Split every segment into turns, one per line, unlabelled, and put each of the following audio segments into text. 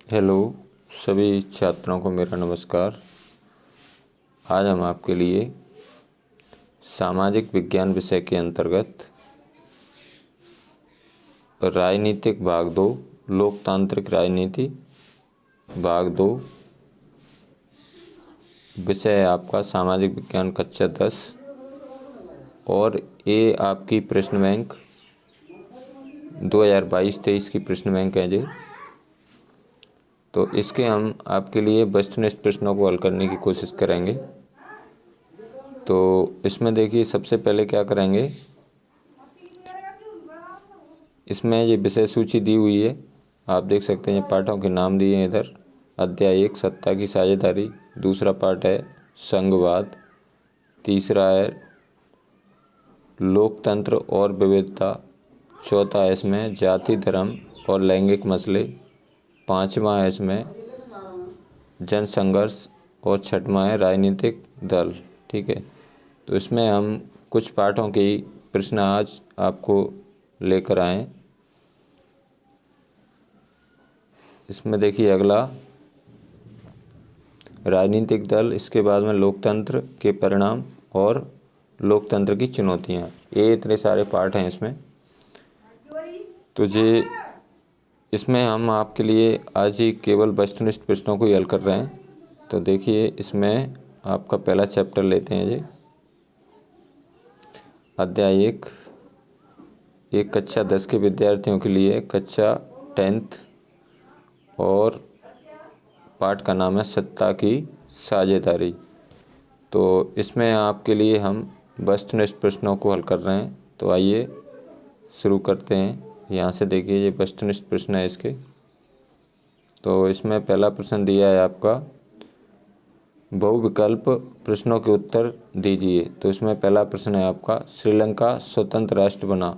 Hello सभी छात्रों को मेरा नमस्कार। आज हम आपके लिए सामाजिक विज्ञान विषय के अंतर्गत राजनीतिक भाग 2 लोकतांत्रिक राजनीति भाग 2 विषय है आपका सामाजिक विज्ञान कक्षा 10 और ये आपकी प्रश्न बैंक 2022-23 की प्रश्न बैंक है जी। तो इसके हम आपके लिए वस्तुनिष्ठ प्रश्नों को हल करने की कोशिश करेंगे। तो इसमें देखिए सबसे पहले क्या करेंगे, इसमें ये विषय सूची दी हुई है, आप देख सकते हैं पाठों के नाम दिए हैं इधर। अध्याय 1 सत्ता की साझेदारी, दूसरा पाठ है संघवाद, तीसरा है लोकतंत्र और विविधता, चौथा है इसमें जाति धर्म और लैंगिक मसले, पांचवा है इसमें जनसंघर्ष और छठवां है राजनीतिक दल। ठीक है, तो इसमें हम कुछ पाठों के प्रश्न आज आपको लेकर आए। इसमें देखिए अगला राजनीतिक दल, इसके बाद में लोकतंत्र के परिणाम और लोकतंत्र की चुनौतियां, ये इतने सारे पाठ हैं इसमें। तो ये इसमें हम आपके लिए आज ही केवल वस्तुनिष्ठ प्रश्नों को ही हल कर रहे हैं। तो देखिए इसमें आपका पहला चैप्टर लेते हैं जी, अध्याय 1 कक्षा 10 के विद्यार्थियों के लिए, कक्षा 10th, और पाठ का नाम है सत्ता की साझेदारी। तो इसमें आपके लिए हम वस्तुनिष्ठ प्रश्नों को हल कर रहे हैं। तो आइए शुरू करते हैं। यहाँ से देखिए ये वस्तुनिष्ठ प्रश्न है इसके। तो इसमें पहला प्रश्न दिया है आपका, बहुविकल्प प्रश्नों के उत्तर दीजिए। तो इसमें पहला प्रश्न है आपका, श्रीलंका स्वतंत्र राष्ट्र बना।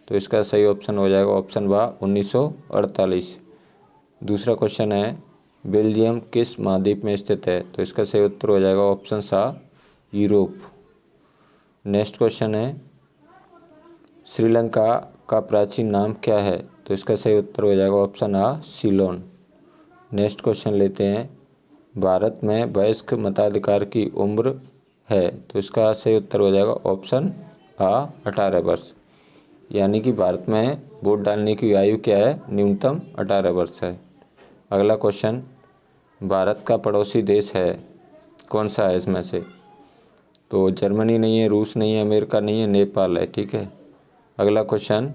तो इसका सही ऑप्शन हो जाएगा ऑप्शन बा 1948। दूसरा क्वेश्चन है, बेल्जियम किस महाद्वीप में स्थित है। तो इसका सही उत्तर हो जाएगा ऑप्शन सा यूरोप। नेक्स्ट क्वेश्चन है, श्रीलंका का प्राचीन नाम क्या है। तो इसका सही उत्तर हो जाएगा ऑप्शन आ सीलोन। नेक्स्ट क्वेश्चन लेते हैं, भारत में वयस्क मताधिकार की उम्र है। तो इसका सही उत्तर हो जाएगा ऑप्शन आ 18 वर्ष, यानी कि भारत में वोट डालने की आयु क्या है, न्यूनतम 18 वर्ष है। अगला क्वेश्चन, भारत का पड़ोसी देश है कौन सा है इसमें से। तो जर्मनी नहीं है, रूस नहीं है, अमेरिका नहीं है, नेपाल है। ठीक है, अगला क्वेश्चन,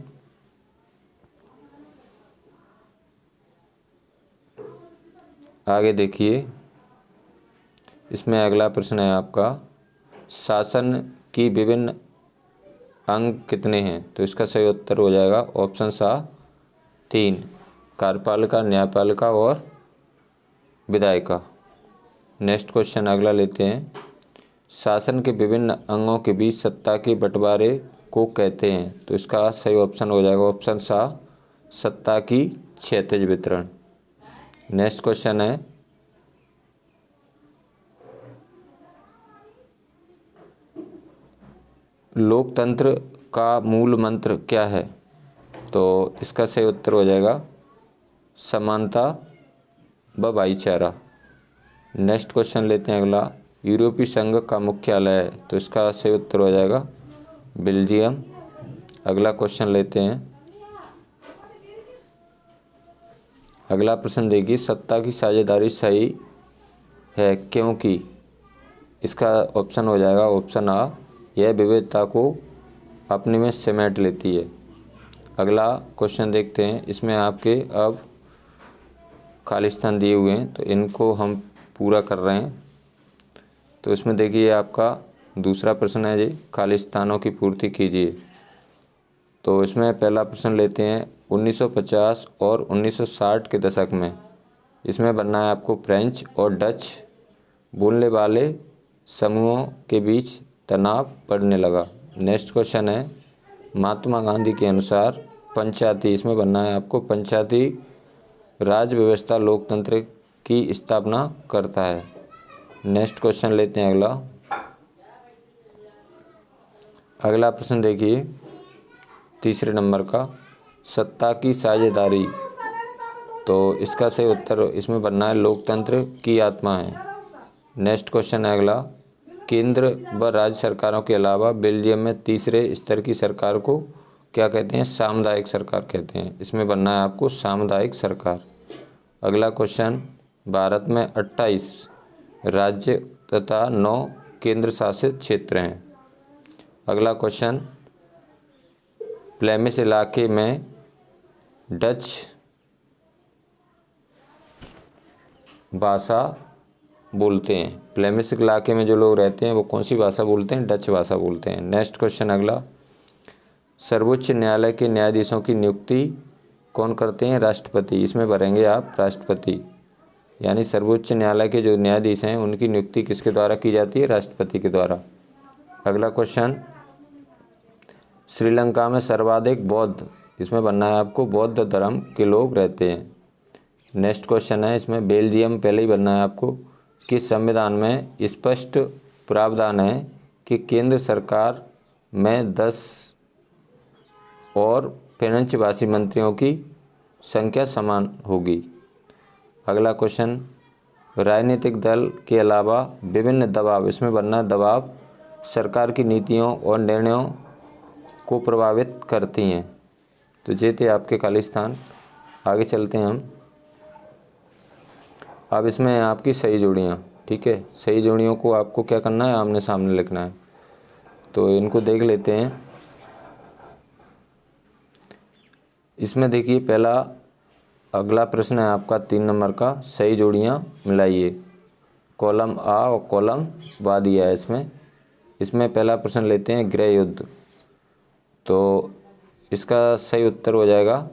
आगे देखिए इसमें अगला प्रश्न है आपका, शासन की विभिन्न अंग कितने हैं। तो इसका सही उत्तर हो जाएगा ऑप्शन सा 3, कार्यपालिका, न्यायपालिका और विधायिका। नेक्स्ट क्वेश्चन अगला लेते हैं, शासन के विभिन्न अंगों के बीच सत्ता के बंटवारे को कहते हैं। तो इसका सही ऑप्शन हो जाएगा ऑप्शन सा सत्ता की क्षैतिज वितरण। नेक्स्ट क्वेश्चन है, लोकतंत्र का मूल मंत्र क्या है। तो इसका सही उत्तर हो जाएगा समानता व भाईचारा। नेक्स्ट क्वेश्चन लेते हैं अगला, यूरोपीय संघ का मुख्यालय है। तो इसका सही उत्तर हो जाएगा बेल्जियम। अगला क्वेश्चन लेते हैं, अगला प्रश्न देखिए, सत्ता की साझेदारी सही है क्योंकि। इसका ऑप्शन हो जाएगा ऑप्शन आ, यह विविधता को अपने में समेट लेती है। अगला क्वेश्चन देखते हैं, इसमें आपके अब खालिस्तान दिए हुए हैं तो इनको हम पूरा कर रहे हैं। तो इसमें देखिए आपका दूसरा प्रश्न है जी, खालिस्तानों की पूर्ति कीजिए। तो इसमें पहला प्रश्न लेते हैं, 1950 और 1960 के दशक में इसमें बनना है आपको फ्रेंच और डच बोलने वाले समूहों के बीच तनाव बढ़ने लगा। नेक्स्ट क्वेश्चन है, महात्मा गांधी के अनुसार पंचायती, इसमें बनना है आपको पंचायती राज व्यवस्था लोकतंत्र की स्थापना करता है। नेक्स्ट क्वेश्चन लेते हैं अगला प्रश्न देखिए तीसरे नंबर का, सत्ता की साझेदारी तो इसका सही उत्तर इसमें बनना है लोकतंत्र की आत्मा है। नेक्स्ट क्वेश्चन है अगला, केंद्र व राज्य सरकारों के अलावा बेल्जियम में तीसरे स्तर की सरकार को क्या कहते हैं? सामुदायिक सरकार कहते हैं। इसमें बनना है आपको सामुदायिक सरकार। अगला क्वेश्चन, भारत में 28 राज्य तथा 9 केंद्र शासित क्षेत्र हैं। अगला क्वेश्चन, फ्लेमिश इलाके में डच भाषा बोलते हैं। फ्लेमिश इलाके में जो लोग रहते हैं वो कौन सी भाषा बोलते हैं? डच भाषा बोलते हैं। नेक्स्ट क्वेश्चन अगला, सर्वोच्च न्यायालय के न्यायाधीशों की नियुक्ति कौन करते हैं? राष्ट्रपति। इसमें भरेंगे आप राष्ट्रपति, यानी सर्वोच्च न्यायालय के जो न्यायाधीश हैं उनकी नियुक्ति किसके द्वारा की जाती है? राष्ट्रपति के द्वारा। अगला क्वेश्चन, श्रीलंका में सर्वाधिक बौद्ध, इसमें बनना है आपको बौद्ध धर्म के लोग रहते हैं। नेक्स्ट क्वेश्चन है इसमें बेल्जियम, पहले ही बनना है आपको, किस संविधान में स्पष्ट प्रावधान है कि केंद्र सरकार में 10 और फ्रेंच भाषी मंत्रियों की संख्या समान होगी। अगला क्वेश्चन, राजनीतिक दल के अलावा विभिन्न दबाव, इसमें बनना है दबाव सरकार की नीतियों और निर्णयों को प्रभावित करती हैं। तो ये थे आपके खाली स्थान। आगे चलते हैं हम। अब इसमें है आपकी सही जोड़ियाँ, ठीक है। सही जोड़ियों को आपको क्या करना है? आमने सामने लिखना है। तो इनको देख लेते हैं। इसमें देखिए पहला अगला प्रश्न है आपका 3 नंबर का, सही जोड़ियाँ मिलाइए। कॉलम आ और कॉलम बा दिया है इसमें पहला प्रश्न लेते हैं, गृह युद्ध। तो इसका सही उत्तर हो जाएगा,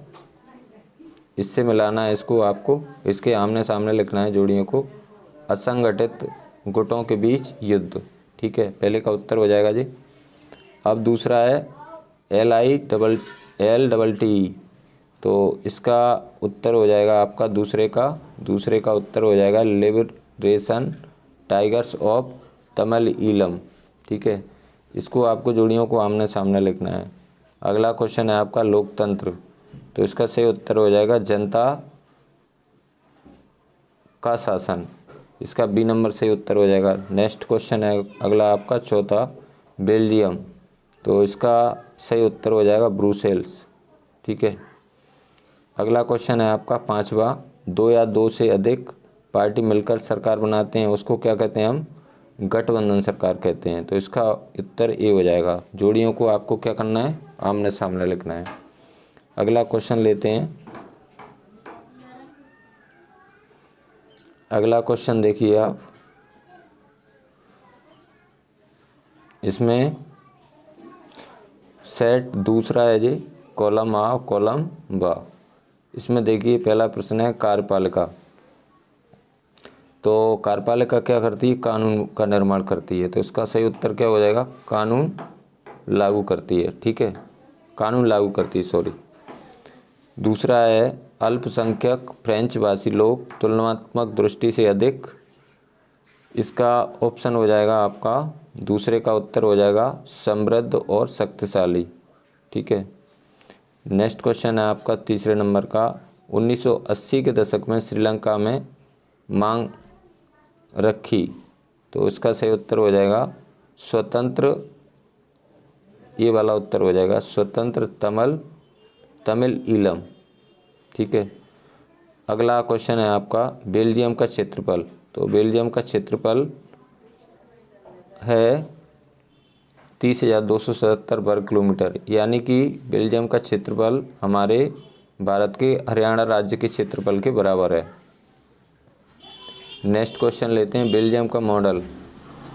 इससे मिलाना है इसको आपको, इसके आमने सामने लिखना है जोड़ियों को, असंगठित गुटों के बीच युद्ध, ठीक है। पहले का उत्तर हो जाएगा जी। अब दूसरा है LILLT, तो इसका उत्तर हो जाएगा आपका दूसरे का उत्तर हो जाएगा liberation tigers of Tamil Eelam, ठीक है। इसको आपको जोड़ियों को आमने सामने लिखना है। अगला क्वेश्चन है आपका लोकतंत्र, तो इसका सही उत्तर हो जाएगा जनता का शासन, इसका बी नंबर सही उत्तर हो जाएगा। नेक्स्ट क्वेश्चन है अगला आपका चौथा, बेल्जियम, तो इसका सही उत्तर हो जाएगा ब्रुसेल्स, ठीक है। अगला क्वेश्चन है आपका पांचवा, 2 या 2 से अधिक पार्टी मिलकर सरकार बनाते हैं उसको क्या कहते हैं? हम गठबंधन सरकार कहते हैं। तो इसका उत्तर ए हो जाएगा। जोड़ियों को आपको क्या करना है? आमने सामने लिखना है। अगला क्वेश्चन लेते हैं। अगला क्वेश्चन देखिए आप, इसमें सेट दूसरा है जी, कॉलम आ कॉलम बा। इसमें देखिए पहला प्रश्न है कार्यपालिका, तो कार्यपालिका क्या करती है? कानून का निर्माण करती है। तो इसका सही उत्तर क्या हो जाएगा? कानून लागू करती है, ठीक है, कानून लागू करती है, सॉरी। दूसरा है अल्पसंख्यक फ्रेंच भाषी लोग तुलनात्मक दृष्टि से अधिक, इसका ऑप्शन हो जाएगा आपका दूसरे का उत्तर हो जाएगा समृद्ध और शक्तिशाली, ठीक है। नेक्स्ट क्वेश्चन है आपका तीसरे नंबर का, 1980 के दशक में श्रीलंका में मांग रखी, तो इसका सही उत्तर हो जाएगा स्वतंत्र, ये वाला उत्तर हो जाएगा स्वतंत्र तमिल ईलम, ठीक है। अगला क्वेश्चन है आपका बेल्जियम का क्षेत्रफल, तो बेल्जियम का क्षेत्रफल है 30,277 वर्ग किलोमीटर, यानी कि बेल्जियम का क्षेत्रफल हमारे भारत के हरियाणा राज्य के क्षेत्रफल के बराबर है। नेक्स्ट क्वेश्चन लेते हैं, बेल्जियम का मॉडल,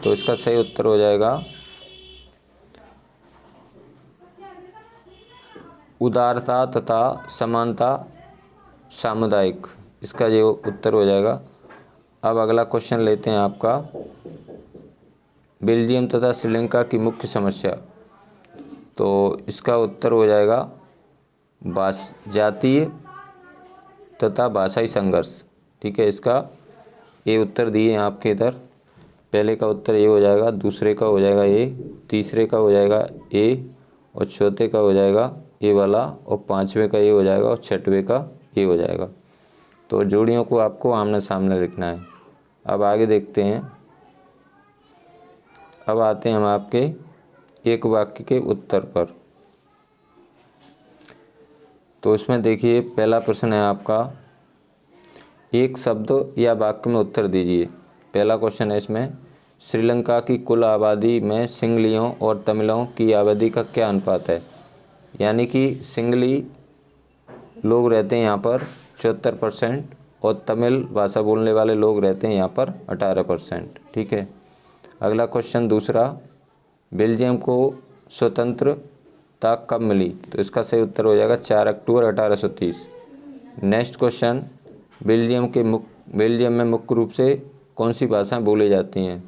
तो इसका सही उत्तर हो जाएगा उदारता तथा समानता सामुदायिक, इसका ये उत्तर हो जाएगा। अब अगला क्वेश्चन लेते हैं आपका बेल्जियम तथा श्रीलंका की मुख्य समस्या, तो इसका उत्तर हो जाएगा जातीय तथा भाषाई संघर्ष, ठीक है। इसका ये उत्तर दिए हैं आपके इधर, पहले का उत्तर ये हो जाएगा, दूसरे का हो जाएगा ए, तीसरे का हो जाएगा ए, और चौथे का हो जाएगा ए वाला, और पांचवे का ये हो जाएगा, और छठवें का ये हो जाएगा। तो जोड़ियों को आपको आमने सामने लिखना है। अब आगे देखते हैं। अब आते हैं हम आपके एक वाक्य के उत्तर पर। तो इसमें देखिए पहला प्रश्न है आपका, एक शब्द या वाक्य में उत्तर दीजिए। पहला क्वेश्चन है इसमें, श्रीलंका की कुल आबादी में सिंगलियों और तमिलों की आबादी का क्या अनुपात है। यानी कि सिंगली लोग रहते हैं यहाँ पर 74% और तमिल भाषा बोलने वाले लोग रहते हैं यहाँ पर 18%। ठीक है। अगला क्वेश्चन दूसरा, बेल्जियम को स्वतंत्रता कब मिली। तो इसका सही उत्तर हो जाएगा 4 अक्टूबर 1830। नेक्स्ट क्वेश्चन, बेल्जियम में मुख्य रूप से कौन सी भाषाएं बोली जाती हैं।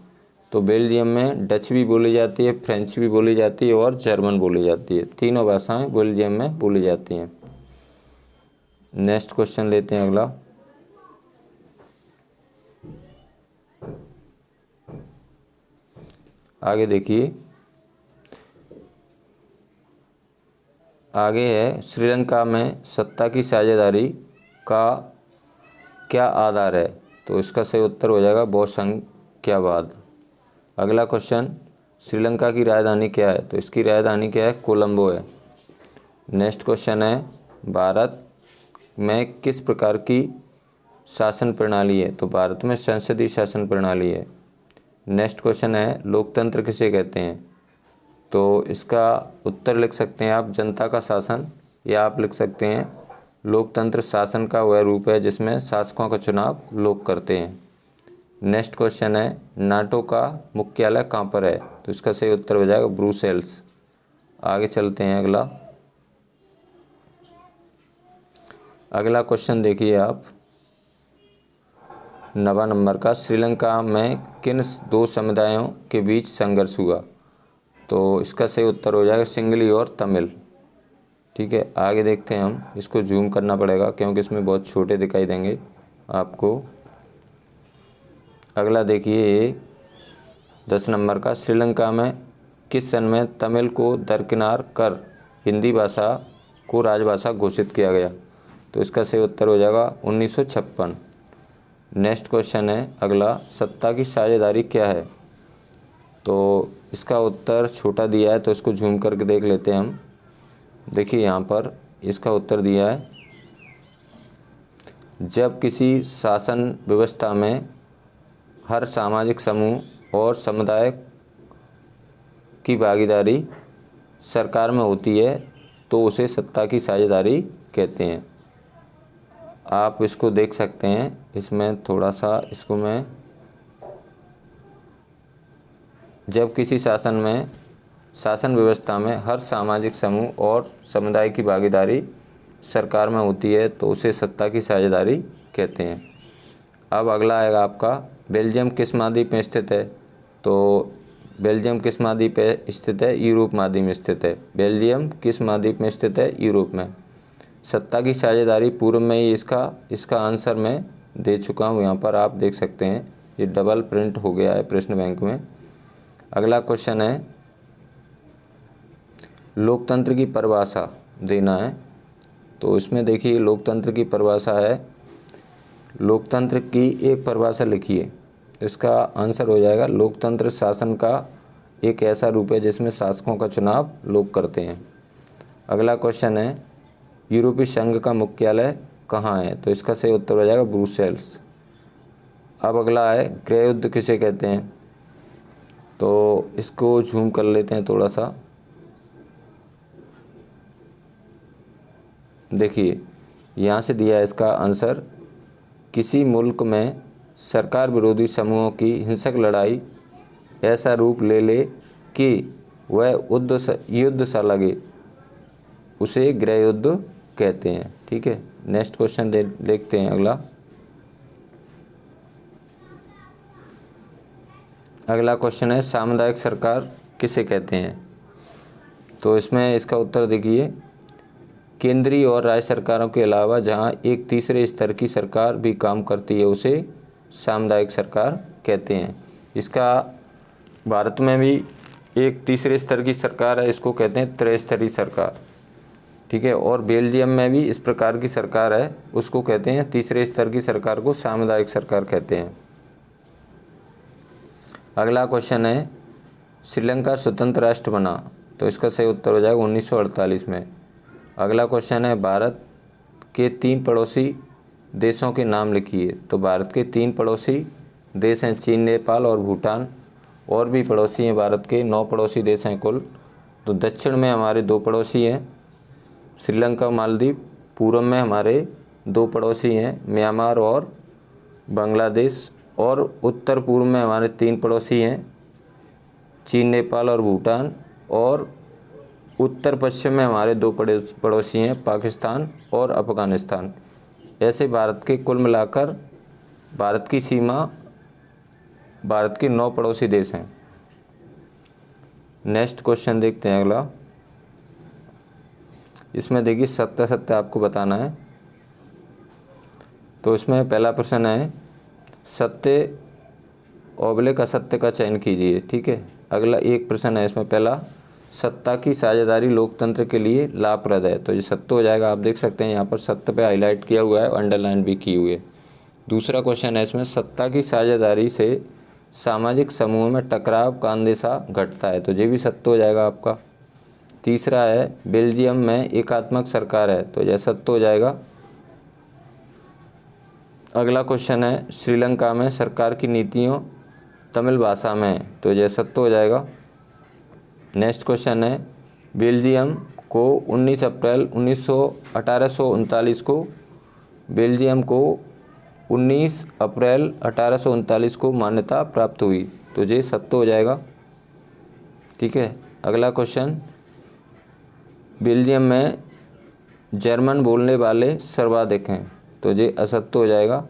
तो बेल्जियम में डच भी बोली जाती है, फ्रेंच भी बोली जाती है और जर्मन बोली जाती है। तीनों भाषाएं बेल्जियम में बोली जाती हैं। नेक्स्ट क्वेश्चन लेते हैं अगला, आगे देखिए। आगे है, श्रीलंका में सत्ता की साझेदारी का क्या आधार है। तो इसका सही उत्तर हो जाएगा बहुसंख्यावाद। अगला क्वेश्चन, श्रीलंका की राजधानी क्या है। तो इसकी राजधानी क्या है, कोलंबो है। नेक्स्ट क्वेश्चन है, भारत में किस प्रकार की शासन प्रणाली है। तो भारत में संसदीय शासन प्रणाली है। नेक्स्ट क्वेश्चन है, लोकतंत्र किसे कहते हैं। तो इसका उत्तर लिख सकते हैं आप जनता का शासन, या आप लिख सकते हैं लोकतंत्र शासन का वह रूप है जिसमें शासकों का चुनाव लोग करते हैं। नेक्स्ट क्वेश्चन है, नाटो का मुख्यालय कहाँ पर है। तो इसका सही उत्तर हो जाएगा ब्रुसेल्स। आगे चलते हैं अगला। अगला क्वेश्चन देखिए आप, 9 नंबर का, श्रीलंका में किन दो समुदायों के बीच संघर्ष हुआ। तो इसका सही उत्तर हो जाएगा सिंगली और तमिल। ठीक है। आगे देखते हैं हम, इसको जूम करना पड़ेगा क्योंकि इसमें बहुत छोटे दिखाई देंगे आपको। अगला देखिए ये 10 नंबर का, श्रीलंका में किस सन में तमिल को दरकिनार कर हिंदी भाषा को राजभाषा घोषित किया गया। तो इसका सही उत्तर हो जाएगा 1956। नेक्स्ट क्वेश्चन है अगला, सत्ता की साझेदारी क्या है। तो इसका उत्तर छोटा दिया है तो इसको जूम करके देख लेते हैं हम। देखिए यहाँ पर इसका उत्तर दिया है, जब किसी शासन व्यवस्था में हर सामाजिक समूह और समुदाय की भागीदारी सरकार में होती है तो उसे सत्ता की साझेदारी कहते हैं। आप इसको देख सकते हैं, इसमें थोड़ा सा इसको मैं, जब किसी शासन व्यवस्था में हर सामाजिक समूह और समुदाय की भागीदारी सरकार में होती है तो उसे सत्ता की साझेदारी कहते हैं। अब अगला आएगा आपका, बेल्जियम किस महाद्वीप में स्थित है। तो बेल्जियम किस महाद्वीप पे स्थित है, यूरोप महाद्वीप में स्थित है। बेल्जियम किस महाद्वीप में स्थित है, यूरोप में। सत्ता की साझेदारी पूर्व में ही इसका आंसर मैं दे चुका हूँ, यहाँ पर आप देख सकते हैं, ये डबल प्रिंट हो गया है प्रश्न बैंक में। अगला क्वेश्चन है, लोकतंत्र की परिभाषा देना है। तो इसमें देखिए लोकतंत्र की परिभाषा है, लोकतंत्र की एक परिभाषा लिखिए। इसका आंसर हो जाएगा, लोकतंत्र शासन का एक ऐसा रूप है जिसमें शासकों का चुनाव लोग करते हैं। अगला क्वेश्चन है, यूरोपीय संघ का मुख्यालय कहाँ है। तो इसका सही उत्तर हो जाएगा ब्रुसेल्स। अब अगला है, गृह युद्ध किसे कहते हैं। तो इसको जूम कर लेते हैं थोड़ा सा। देखिए यहाँ से दिया है इसका आंसर, किसी मुल्क में सरकार विरोधी समूहों की हिंसक लड़ाई ऐसा रूप ले ले कि वह युद्ध सा लगे, उसे गृह युद्ध कहते हैं। ठीक है। नेक्स्ट क्वेश्चन देखते हैं अगला। अगला क्वेश्चन है, सामुदायिक सरकार किसे कहते हैं। तो इसमें इसका उत्तर देखिए, केंद्रीय और राज्य सरकारों के अलावा जहां एक तीसरे स्तर की सरकार भी काम करती है उसे सामुदायिक सरकार कहते हैं। इसका भारत में भी एक तीसरे स्तर की सरकार है, इसको कहते हैं त्रिस्तरीय सरकार। ठीक है। और बेल्जियम में भी इस प्रकार की सरकार है, उसको कहते हैं तीसरे स्तर की सरकार को सामुदायिक सरकार कहते हैं। अगला क्वेश्चन है, श्रीलंका स्वतंत्र राष्ट्र बना, तो इसका सही उत्तर हो जाएगा 1948 में। अगला क्वेश्चन है, भारत के 3 पड़ोसी देशों के नाम लिखिए, तो भारत के 3 पड़ोसी देश हैं चीन, नेपाल और भूटान। और भी पड़ोसी हैं भारत के, 9 पड़ोसी देश हैं कुल। तो दक्षिण में हमारे 2 पड़ोसी हैं, श्रीलंका, मालदीव। पूर्व में हमारे 2 पड़ोसी हैं, म्यांमार और बांग्लादेश। और उत्तर पूर्व में हमारे 3 पड़ोसी हैं, चीन, नेपाल और भूटान। और उत्तर पश्चिम में हमारे 2 पड़ोसी हैं, पाकिस्तान और अफगानिस्तान। ऐसे भारत के कुल मिलाकर भारत की सीमा, भारत के 9 पड़ोसी देश हैं। नेक्स्ट क्वेश्चन देखते हैं अगला। इसमें देखिए सत्य सत्य आपको बताना है। तो इसमें पहला प्रश्न है, सत्य ऑब्लिक असत्य का चयन कीजिए, ठीक है। अगला एक प्रश्न है इसमें, पहला, सत्ता की साझेदारी लोकतंत्र के लिए लाभप्रद है, तो ये सत्य हो जाएगा। आप देख सकते हैं यहाँ पर सत्य पे हाईलाइट किया हुआ है, अंडरलाइन भी की हुई है। दूसरा क्वेश्चन है इसमें, सत्ता की साझेदारी से सामाजिक समूहों में टकराव का अंदेशा घटता है, तो ये भी सत्य हो जाएगा आपका। तीसरा है, बेल्जियम में एकात्मक सरकार है, तो यह सत्य हो जाएगा। अगला क्वेश्चन है, श्रीलंका में सरकार की नीतियों तमिल भाषा में है, तो यह सत्य हो जाएगा। नेक्स्ट क्वेश्चन है, बेल्जियम को 19 अप्रैल 1839 को बेल्जियम को 19 अप्रैल 1839 को मान्यता प्राप्त हुई, तो ये सत्य हो जाएगा, ठीक है। अगला क्वेश्चन, बेल्जियम में जर्मन बोलने वाले सर्वाधिक हैं, तो ये असत्य हो जाएगा।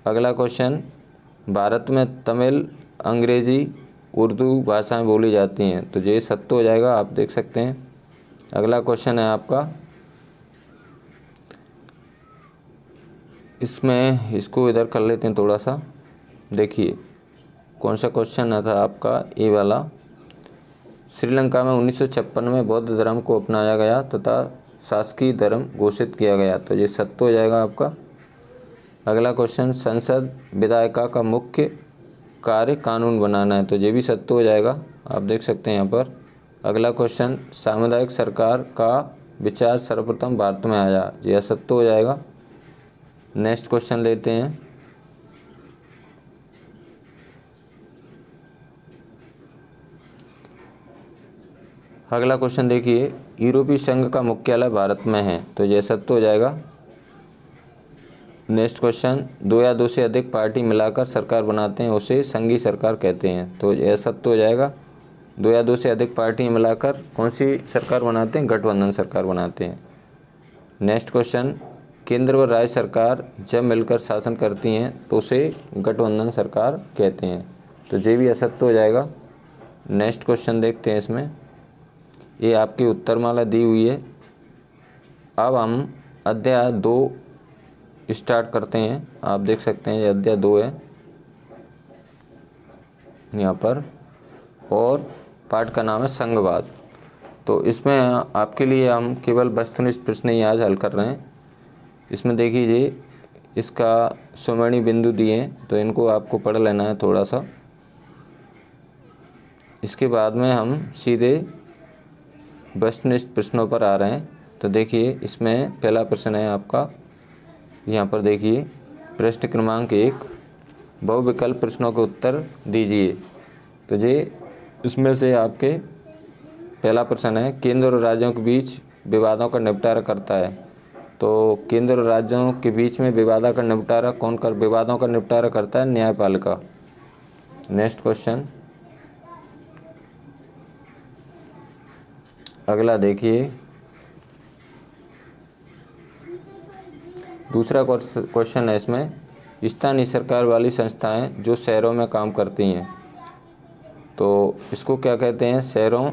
अगला क्वेश्चन, भारत में तमिल, अंग्रेजी, उर्दू भाषाएं बोली जाती हैं, तो ये सत्य हो जाएगा, आप देख सकते हैं। अगला क्वेश्चन है आपका, इसमें इसको इधर कर लेते हैं थोड़ा सा। देखिए कौन सा क्वेश्चन था आपका, ए वाला। श्रीलंका में 1956 में बौद्ध धर्म को अपनाया गया तथा शासकीय धर्म घोषित किया गया, तो ये सत्य हो जाएगा आपका। अगला क्वेश्चन, संसद विधायिका का मुख्य कार्य कानून बनाना है, तो ये भी सत्य हो जाएगा, आप देख सकते हैं यहाँ पर। अगला क्वेश्चन, सामुदायिक सरकार का विचार सर्वप्रथम भारत में आया, ये असत्य हो जाएगा। नेक्स्ट क्वेश्चन लेते हैं, अगला क्वेश्चन देखिए, यूरोपीय संघ का मुख्यालय भारत में है, तो यह सत्य हो जाएगा। नेक्स्ट क्वेश्चन, 2 या 2 से अधिक पार्टी मिलाकर सरकार बनाते हैं, उसे संघीय सरकार कहते हैं, तो यह सत्य हो जाएगा। 2 या 2 से अधिक पार्टी मिलाकर कौन सी सरकार बनाते हैं, गठबंधन सरकार बनाते हैं। नेक्स्ट क्वेश्चन, केंद्र व राज्य सरकार जब मिलकर शासन करती हैं तो उसे गठबंधन सरकार कहते हैं, तो ये भी असत्य हो जाएगा। नेक्स्ट क्वेश्चन देखते हैं, इसमें ये आपकी उत्तरमाला दी हुई है। अब हम अध्याय 2 स्टार्ट करते हैं, आप देख सकते हैं ये अध्याय 2 है यहाँ पर, और पाठ का नाम है संघवाद। तो इसमें आपके लिए हम केवल वस्तुनिष्ठ प्रश्न ही आज हल कर रहे हैं। इसमें देखिए इसका सुमणि बिंदु दिए हैं, तो इनको आपको पढ़ लेना है थोड़ा सा। इसके बाद में हम सीधे वस्तुनिष्ठ प्रश्नों पर आ रहे हैं। तो देखिए इसमें पहला प्रश्न है आपका, यहाँ पर देखिए प्रश्न क्रमांक 1, बहुविकल्प प्रश्नों के उत्तर दीजिए। तो ये इसमें से आपके पहला प्रश्न है, केंद्र और राज्यों के बीच विवादों का निपटारा करता है, तो केंद्र और राज्यों के बीच में विवादों का निपटारा करता है, न्यायपालिका। नेक्स्ट क्वेश्चन, अगला देखिए दूसरा क्वेश्चन है इसमें, स्थानीय सरकार वाली संस्थाएं जो शहरों में काम करती हैं, तो इसको क्या कहते हैं, शहरों,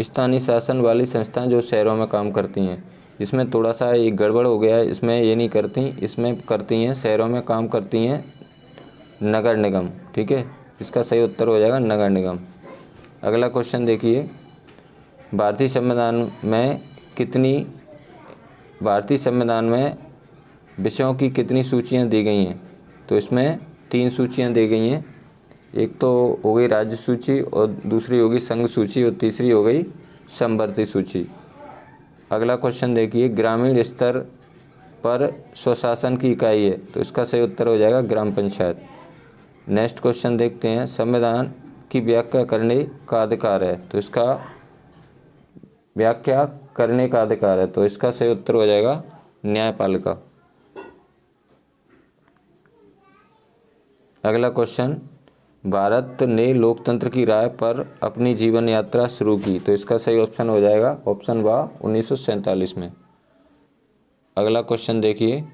स्थानीय शासन वाली संस्थाएं जो शहरों में काम करती हैं। इसमें थोड़ा सा एक गड़बड़ हो गया है, इसमें ये नहीं करती, इसमें करती हैं, शहरों में काम करती हैं नगर निगम, ठीक है। इसका सही उत्तर हो जाएगा नगर निगम। अगला क्वेश्चन देखिए, भारतीय संविधान में कितनी भारतीय संविधान में विषयों की कितनी सूचियाँ दी गई हैं? तो इसमें 3 सूचियाँ दी गई हैं। एक तो हो गई राज्य सूची, और दूसरी होगी संघ सूची, और तीसरी हो गई समवर्ती सूची। अगला क्वेश्चन देखिए, ग्रामीण स्तर पर स्वशासन की इकाई है, तो इसका सही उत्तर हो जाएगा ग्राम पंचायत। नेक्स्ट क्वेश्चन देखते हैं, संविधान की व्याख्या करने का अधिकार है, तो इसका व्याख्या करने का अधिकार है, तो इसका सही उत्तर हो जाएगा न्यायपालिका। अगला क्वेश्चन, भारत ने लोकतंत्र की राह पर अपनी जीवन यात्रा शुरू की, तो इसका सही ऑप्शन हो जाएगा ऑप्शन व 1947 में। अगला क्वेश्चन देखिए,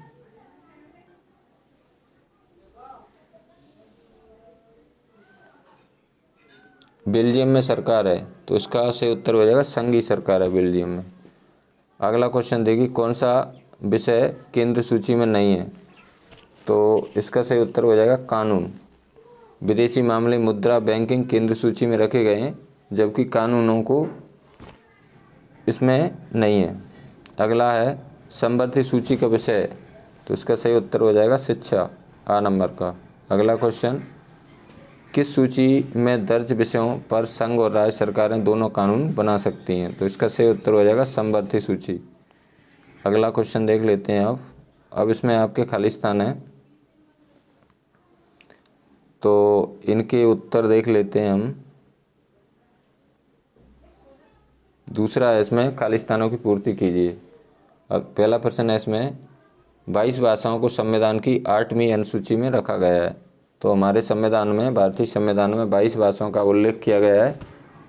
बेल्जियम में सरकार है, तो इसका सही उत्तर हो जाएगा संघीय सरकार है बेल्जियम में। अगला क्वेश्चन देखिए, कौन सा विषय केंद्र सूची में नहीं है, तो इसका सही उत्तर हो जाएगा कानून। विदेशी मामले, मुद्रा, बैंकिंग केंद्र सूची में रखे गए हैं, जबकि कानूनों को इसमें नहीं है। अगला है समवर्ती सूची का विषय, तो इसका सही उत्तर हो जाएगा शिक्षा, आ नंबर का। अगला क्वेश्चन, किस सूची में दर्ज विषयों पर संघ और राज्य सरकारें दोनों कानून बना सकती हैं, तो इसका सही उत्तर हो जाएगा समवर्ती सूची। अगला क्वेश्चन देख लेते हैं अब इसमें आपके खाली स्थान है, तो इनके उत्तर देख लेते हैं हम। दूसरा है इसमें खाली स्थानों की पूर्ति कीजिए। अब पहला प्रश्न है इसमें, 22 भाषाओं को संविधान की 8वीं अनुसूची में रखा गया है, तो हमारे संविधान में, भारतीय संविधान में 22 भाषाओं का उल्लेख किया गया है,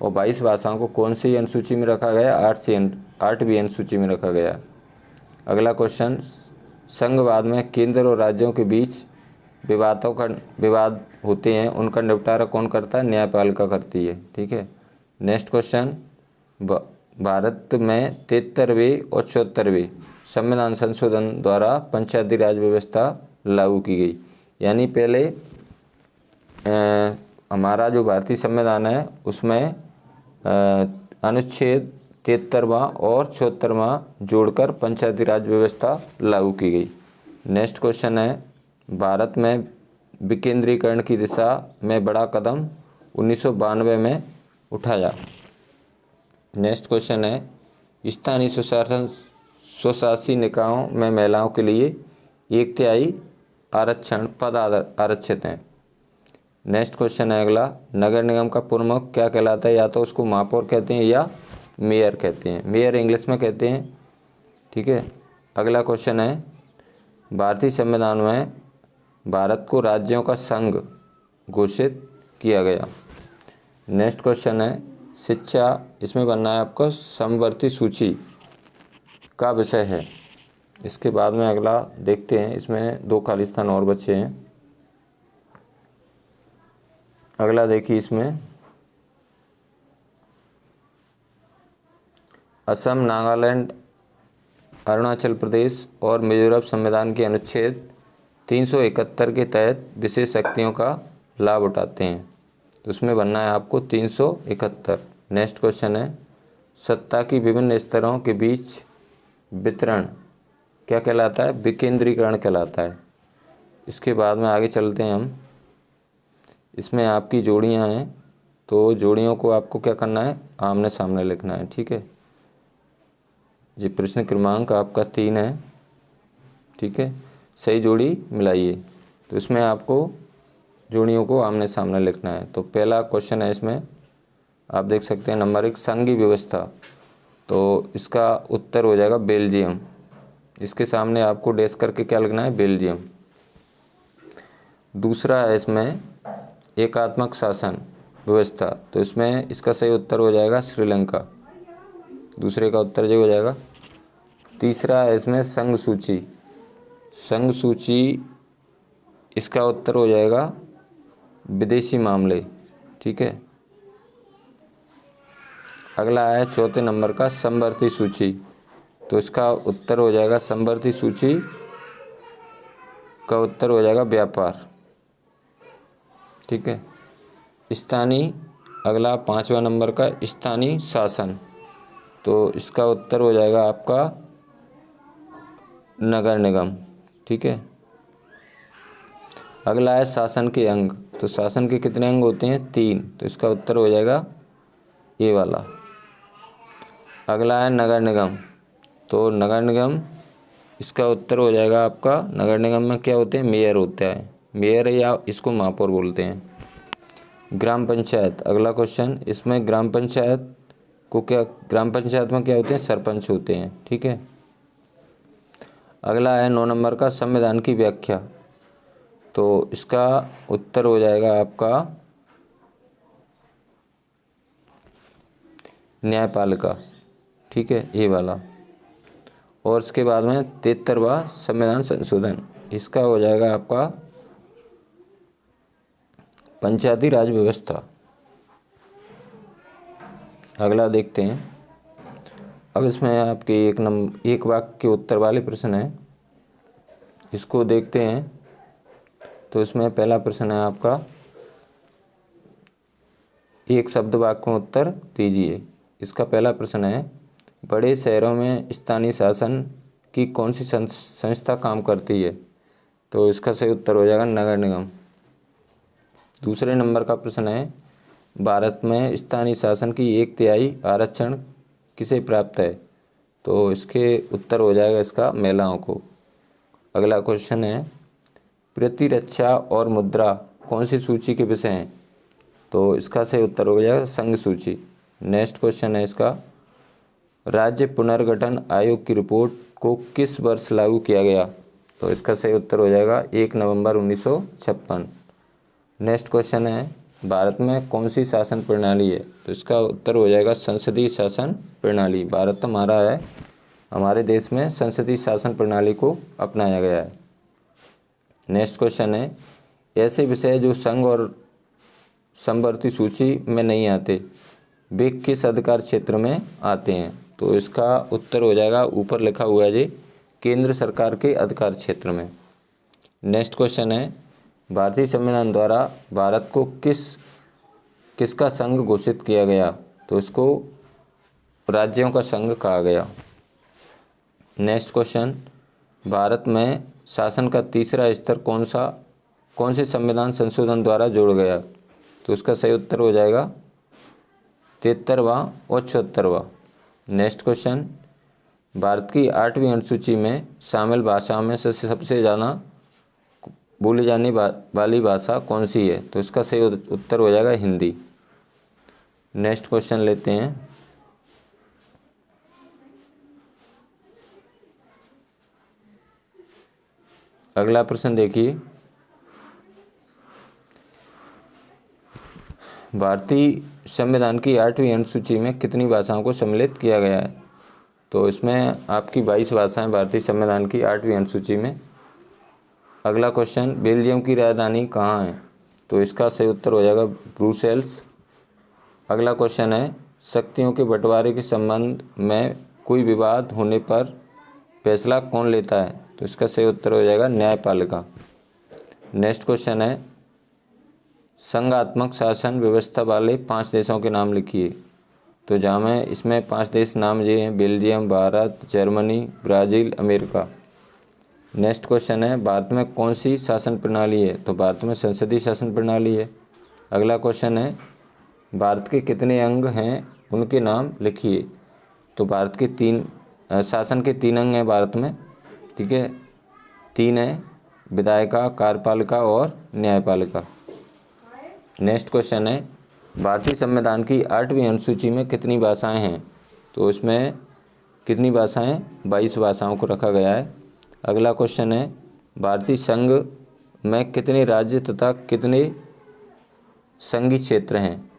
और 22 भाषाओं को कौन सी अनुसूची में रखा गया है? 8वीं अनुसूची में रखा गया है। अगला क्वेश्चन, संघवाद में केंद्र और राज्यों के बीच विवाद होते हैं, उनका निपटारा कौन करता है? न्यायपालिका करती है। ठीक है। नेक्स्ट क्वेश्चन, भारत में 73वें और 74वें संविधान संशोधन द्वारा पंचायती राज व्यवस्था लागू की गई, यानी पहले हमारा जो भारतीय संविधान है उसमें अनुच्छेद 73वां और 74वां जोड़कर पंचायती राज व्यवस्था लागू की गई। नेक्स्ट क्वेश्चन है, भारत में विकेंद्रीकरण की दिशा में बड़ा कदम 1992 में उठाया। नेक्स्ट क्वेश्चन है, स्थानीय स्वशासी निकायों में महिलाओं के लिए 1/3 आरक्षण पद आरक्षित हैं। नेक्स्ट क्वेश्चन है अगला, नगर निगम का प्रमुख क्या कहलाता है? या तो उसको महापौर कहते हैं या मेयर कहते हैं, मेयर इंग्लिश में कहते हैं। ठीक है। अगला क्वेश्चन है, भारतीय संविधान में भारत को राज्यों का संघ घोषित किया गया। नेक्स्ट क्वेश्चन है, शिक्षा, इसमें बनना है आपको समवर्ती सूची का विषय है। इसके बाद में अगला देखते हैं, इसमें 2 खाली स्थान और बचे हैं। अगला देखिए, इसमें असम, नागालैंड, अरुणाचल प्रदेश और मिजोरम संविधान के अनुच्छेद 371 के तहत विशेष शक्तियों का लाभ उठाते हैं, तो उसमें बनना है आपको 371। नेक्स्ट क्वेश्चन है, सत्ता की विभिन्न स्तरों के बीच वितरण क्या कहलाता है? विकेंद्रीकरण कहलाता है। इसके बाद में आगे चलते हैं हम। इसमें आपकी जोड़ियां हैं, तो जोड़ियों को आपको क्या करना है? आमने सामने लिखना है। ठीक है जी। प्रश्न क्रमांक आपका 3 है। ठीक है। सही जोड़ी मिलाइए, तो इसमें आपको जोड़ियों को आमने सामने लिखना है। तो पहला क्वेश्चन है, इसमें आप देख सकते हैं नंबर 1 संघीय व्यवस्था, तो इसका उत्तर हो जाएगा बेल्जियम। इसके सामने आपको डैश करके क्या लिखना है? बेल्जियम। दूसरा है इसमें एकात्मक शासन व्यवस्था, तो इसमें इसका सही उत्तर हो जाएगा श्रीलंका। दूसरे का उत्तर जो हो जाएगा। तीसरा है इसमें संघ सूची, संघ सूची, इसका उत्तर हो जाएगा विदेशी मामले। ठीक है। अगला है चौथे नंबर का समवर्ती सूची, तो इसका उत्तर हो जाएगा समवर्ती सूची का उत्तर हो जाएगा व्यापार। ठीक है। स्थानीय, अगला 5वां नंबर का स्थानीय शासन, तो इसका उत्तर हो जाएगा आपका नगर निगम। ठीक है। अगला है शासन के अंग। तो शासन के कितने अंग होते हैं? 3। तो इसका उत्तर हो जाएगा ये वाला। अगला है नगर निगम। तो नगर निगम, इसका उत्तर हो जाएगा आपका, नगर निगम में क्या होते हैं? मेयर होता है, मेयर या इसको महापौर बोलते हैं। ग्राम पंचायत, अगला क्वेश्चन, इसमें ग्राम पंचायत को क्या, ग्राम पंचायत में क्या होते हैं? सरपंच होते हैं। ठीक है। अगला है 9 नंबर का, संविधान की व्याख्या। तो इसका उत्तर हो जाएगा आपका न्यायपालिका। ठीक है, ये वाला। और इसके बाद में 73वां संविधान संशोधन, इसका हो जाएगा आपका पंचायती राज व्यवस्था। अगला देखते हैं। अब इसमें आपके एक वाक्य के उत्तर वाले प्रश्न है, इसको देखते हैं। तो इसमें पहला प्रश्न है आपका, एक शब्द वाक्य में उत्तर दीजिए। इसका पहला प्रश्न है, बड़े शहरों में स्थानीय शासन की कौन सी संस्था काम करती है? तो इसका सही उत्तर हो जाएगा नगर निगम। दूसरे नंबर का प्रश्न है, भारत में स्थानीय शासन की 1/3 आरक्षण किसे प्राप्त है? तो इसके उत्तर हो जाएगा इसका महिलाओं को। अगला क्वेश्चन है, प्रतिरक्षा और मुद्रा कौन सी सूची के विषय हैं? तो इसका सही उत्तर हो जाएगा संघ सूची। नेक्स्ट क्वेश्चन है इसका, राज्य पुनर्गठन आयोग की रिपोर्ट को किस वर्ष लागू किया गया? तो इसका सही उत्तर हो जाएगा 1 नवंबर 1956। नेक्स्ट क्वेश्चन है, भारत में कौन सी शासन प्रणाली है? तो इसका उत्तर हो जाएगा संसदीय शासन प्रणाली। भारत हमारा है, हमारे देश में संसदीय शासन प्रणाली को अपनाया गया है। नेक्स्ट क्वेश्चन है, ऐसे विषय जो संघ और समवर्ती सूची में नहीं आते, वे किस अधिकार क्षेत्र में आते हैं? तो इसका उत्तर हो जाएगा, ऊपर लिखा हुआ है जी, केंद्र सरकार के अधिकार क्षेत्र में। नेक्स्ट क्वेश्चन है, भारतीय संविधान द्वारा भारत को किसका संघ घोषित किया गया? तो इसको राज्यों का संघ कहा गया। नेक्स्ट क्वेश्चन, भारत में शासन का तीसरा स्तर कौन से संविधान संशोधन द्वारा जोड़ा गया? तो इसका सही उत्तर हो जाएगा 73वां और 74वां। नेक्स्ट क्वेश्चन, भारत की 8वीं अनुसूची में शामिल भाषाओं में से सबसे ज़्यादा बोली जाने वाली भाषा कौन सी है? तो इसका सही उत्तर हो जाएगा हिंदी। नेक्स्ट क्वेश्चन लेते हैं, अगला प्रश्न देखिए, भारतीय संविधान की 8वीं अनुसूची में कितनी भाषाओं को सम्मिलित किया गया है? तो इसमें आपकी 22 भाषाएं भारतीय संविधान की 8वीं अनुसूची में। अगला क्वेश्चन, बेल्जियम की राजधानी कहाँ है? तो इसका सही उत्तर हो जाएगा ब्रुसेल्स। अगला क्वेश्चन है, शक्तियों के बंटवारे के संबंध में कोई विवाद होने पर फैसला कौन लेता है? तो इसका सही उत्तर हो जाएगा न्यायपालिका। नेक्स्ट क्वेश्चन है, संघात्मक शासन व्यवस्था वाले 5 देशों के नाम लिखिए। तो जहाँ में इसमें 5 देश नाम ये हैं, Belgium, Bharat, Germany, Brazil, America. Next question है, भारत में कौन सी शासन प्रणाली है? तो भारत में संसदीय शासन प्रणाली है। अगला क्वेश्चन है, भारत के कितने अंग हैं, उनके नाम लिखिए। तो भारत के शासन के 3 अंग हैं भारत में। ठीक है, 3 है, विधायिका, कार्यपालिका और न्यायपालिका। नेक्स्ट क्वेश्चन है, भारतीय संविधान की 8वीं अनुसूची में कितनी भाषाएं हैं? तो इसमें कितनी भाषाएं? 22 भाषाओं को रखा गया है। अगला क्वेश्चन है, भारतीय संघ में कितने राज्य तथा कितने संघीय क्षेत्र हैं?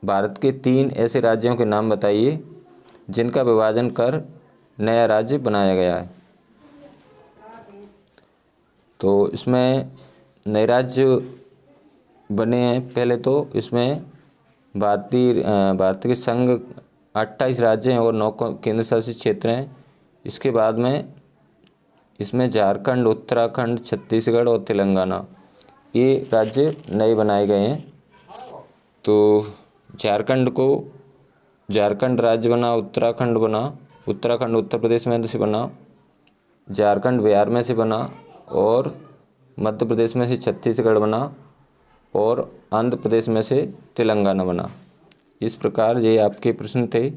भारत के 3 ऐसे राज्यों के नाम बताइए जिनका विभाजन कर नया राज्य बनाया गया है। तो इसमें नए राज्य बने हैं। पहले तो इसमें भारत के संघ 28 राज्य हैं और 9 केंद्र शासित क्षेत्र हैं। इसके बाद में इसमें झारखंड, उत्तराखंड, छत्तीसगढ़ और तेलंगाना, ये राज्य नए बनाए गए हैं। तो झारखंड राज्य बना, उत्तराखंड बना, उत्तराखंड उत्तर प्रदेश में से बना, झारखंड बिहार में से बना, और मध्य प्रदेश में से छत्तीसगढ़ बना, और आंध्र प्रदेश में से तेलंगाना बना। इस प्रकार ये आपके प्रश्न थे।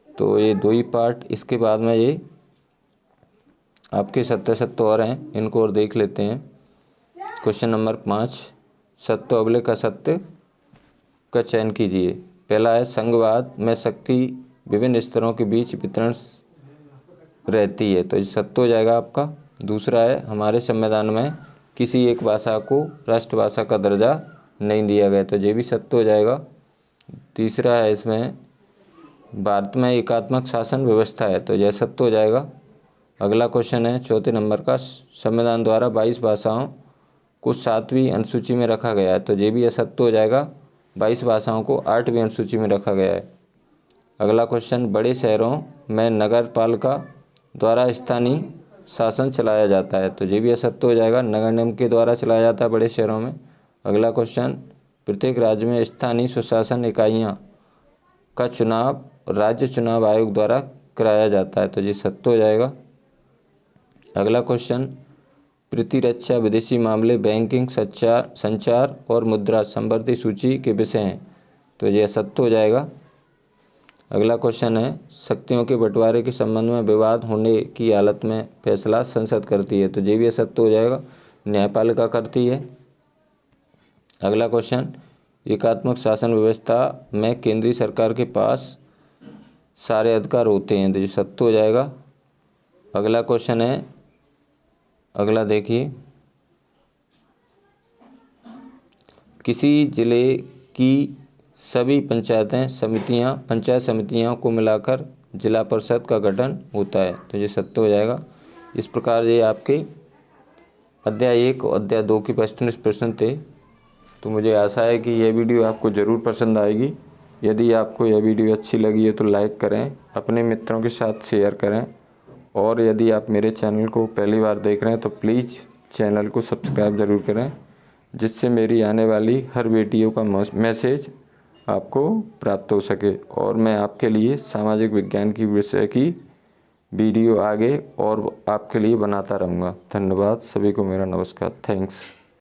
तो ये 2 ही पार्ट, इसके बाद में ये आपके सत्य और हैं, इनको और देख लेते हैं। क्वेश्चन नंबर 5, सत्य अवलेख असत्य का चयन कीजिए। पहला है, संघवाद में शक्ति विभिन्न स्तरों के बीच वितरण रहती है, तो ये सत्य हो जाएगा आपका। दूसरा है, हमारे संविधान में किसी एक भाषा को राष्ट्रभाषा का दर्जा नहीं दिया गया, तो ये भी सत्य हो जाएगा। तीसरा है, इसमें भारत में एकात्मक शासन व्यवस्था है, तो यह सत्य हो जाएगा। अगला क्वेश्चन है चौथे नंबर का, संविधान द्वारा 22 भाषाओं को 7वीं अनुसूची में रखा गया है, तो ये भी असत्य हो जाएगा। 22 भाषाओं को 8वीं अनुसूची में रखा गया है। अगला क्वेश्चन, बड़े शहरों में नगर पालिका द्वारा स्थानीय शासन चलाया जाता है, तो ये भी असत्य हो जाएगा। नगर निगम के द्वारा चलाया जाता है बड़े शहरों में। अगला क्वेश्चन, प्रत्येक राज्य में स्थानीय स्वशासन इकाइयाँ का चुनाव राज्य चुनाव आयोग द्वारा कराया जाता है, तो ये सत्य हो जाएगा। अगला क्वेश्चन, प्रतिरक्षा, विदेशी मामले, बैंकिंग, संचार और मुद्रा संवर्ती सूची के विषय हैं, तो यह सत्य हो जाएगा। अगला क्वेश्चन है, शक्तियों के बंटवारे के संबंध में विवाद होने की हालत में फैसला संसद करती है, तो ये भी सत्य हो जाएगा, न्यायपालिका करती है। अगला क्वेश्चन, एकात्मक शासन व्यवस्था में केंद्रीय सरकार के पास सारे अधिकार होते हैं, तो ये सत्य हो जाएगा। अगला क्वेश्चन है, अगला देखिए, किसी जिले की सभी पंचायत समितियां को मिलाकर जिला परिषद का गठन होता है, तो ये सत्य हो जाएगा। इस प्रकार ये आपके अध्याय 1 और अध्याय 2 के प्रश्न थे। तो मुझे आशा है कि यह वीडियो आपको ज़रूर पसंद आएगी। यदि आपको यह वीडियो अच्छी लगी है तो लाइक करें, अपने मित्रों के साथ शेयर करें, और यदि आप मेरे चैनल को पहली बार देख रहे हैं तो प्लीज़ चैनल को सब्सक्राइब ज़रूर करें, जिससे मेरी आने वाली हर वीडियो का मैसेज आपको प्राप्त हो सके, और मैं आपके लिए सामाजिक विज्ञान की विषय की वीडियो आगे और आपके लिए बनाता रहूँगा। धन्यवाद, सभी को मेरा नमस्कार, थैंक्स।